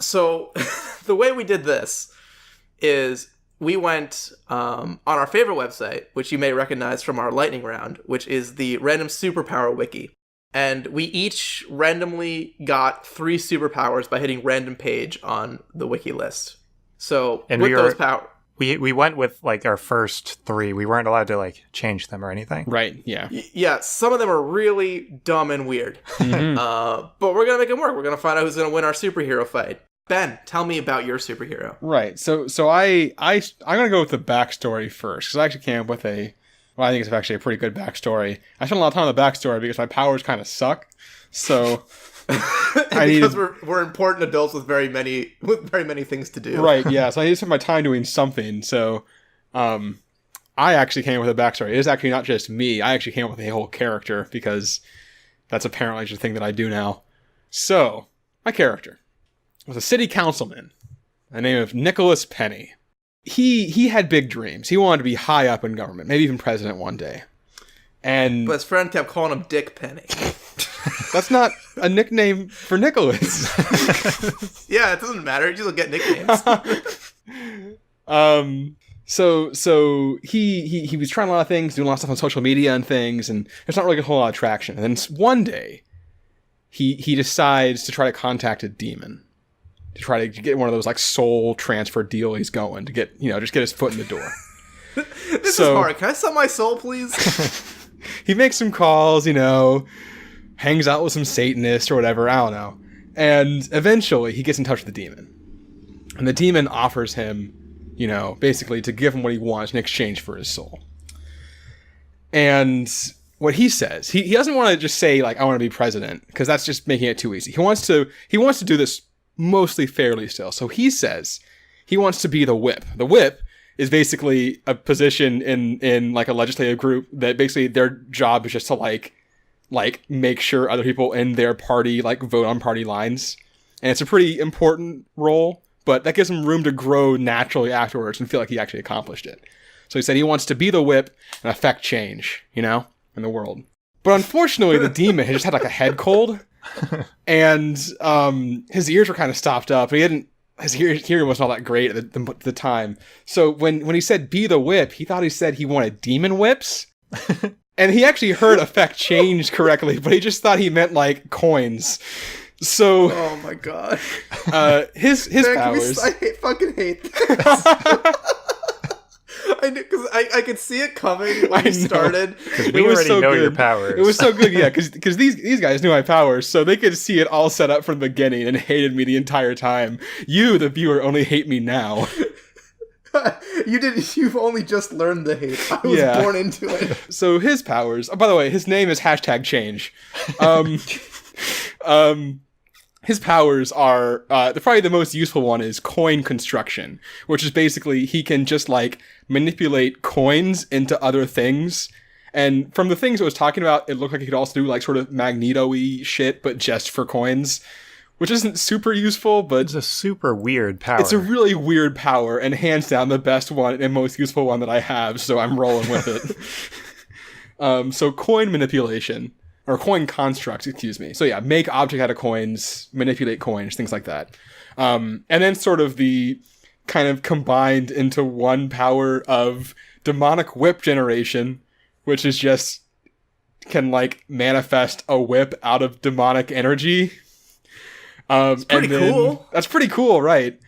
So the way we did this is we went on our favorite website, which you may recognize from our lightning round, which is the Random Superpower Wiki. And we each randomly got 3 superpowers by hitting random page on the wiki list. So and with those powers... We went with, like, our first 3. We weren't allowed to, like, change them or anything. Right, yeah. Yeah, some of them are really dumb and weird. Mm-hmm. But we're going to make them work. We're going to find out who's going to win our superhero fight. Ben, tell me about your superhero. Right, so I'm going to go with the backstory first, because I actually came up with I think it's actually a pretty good backstory. I spent a lot of time on the backstory because my powers kind of suck, so... because we're important adults with very many things to do. Right, yeah. So I need to spend my time doing something. So I actually came up with a backstory. It is actually not just me. I actually came up with a whole character because that's apparently just a thing that I do now. So my character was a city councilman, the name of Nicholas Penny. He had big dreams. He wanted to be high up in government, maybe even president one day. But his friend kept calling him Dick Penny. That's not a nickname for Nicholas. Yeah, it doesn't matter. You just get nicknames. So he was trying a lot of things, doing a lot of stuff on social media and things, and there's not really a whole lot of traction. And then one day, he decides to try to contact a demon to try to get one of those like soul transfer deals going to get just get his foot in the door. This is hard. Can I sell my soul, please? He makes some calls, hangs out with some Satanists or whatever, I don't know. And eventually he gets in touch with the demon. And the demon offers him, basically to give him what he wants in exchange for his soul. And what he says, he doesn't want to just say, like, I want to be president, because that's just making it too easy. He wants to do this mostly fairly still. So he says he wants to be the whip. The whip is basically a position in like a legislative group that basically their job is just to like make sure other people in their party like vote on party lines. And it's a pretty important role, but that gives him room to grow naturally afterwards and feel like he actually accomplished it. So he said he wants to be the whip and affect change, in the world. But unfortunately, the demon had just had like a head cold, and his ears were kind of stopped up. His hearing wasn't all that great at the time. So when he said be the whip, he thought he said he wanted demon whips. And he actually heard affect change correctly, but he just thought he meant like coins. So oh my god. His Man, powers. I fucking hate this. I knew, because I could see it coming when you started. Because we already know your powers. It was so good, yeah, because these guys knew my powers, so they could see it all set up from the beginning and hated me the entire time. You, the viewer, only hate me now. You've only just learnned the hate. I was born into it. So his powers, by the way, his name is #change. His powers are, probably the most useful one is coin construction, which is basically he can just like manipulate coins into other things. And from the things it was talking about, it looked like he could also do like sort of Magneto-y shit, but just for coins, which isn't super useful, but it's a super weird power. It's a really weird power, and hands down the best one and most useful one that I have, so I'm rolling with it. So coin manipulation. Or coin constructs, excuse me. So yeah, make object out of coins, manipulate coins, things like that. And then sort of the kind of combined into one power of demonic whip generation, which is just can like manifest a whip out of demonic energy. It's pretty cool. That's pretty cool, right?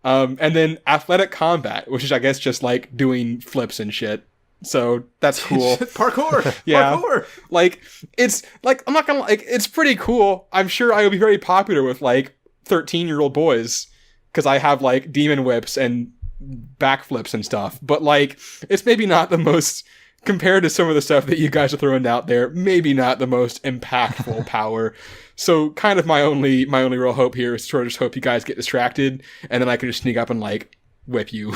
And then athletic combat, which is I guess just like doing flips and shit. So that's cool. Parkour. Yeah. Parkour. Like, it's like, I'm not gonna like, it's pretty cool. I'm sure I will be very popular with like 13-year-old boys because I have like demon whips and backflips and stuff. But like, it's maybe not the most, compared to some of the stuff that you guys are throwing out there, maybe not the most impactful power. So kind of my only real hope here is to sort of just hope you guys get distracted and then I can just sneak up and like whip you.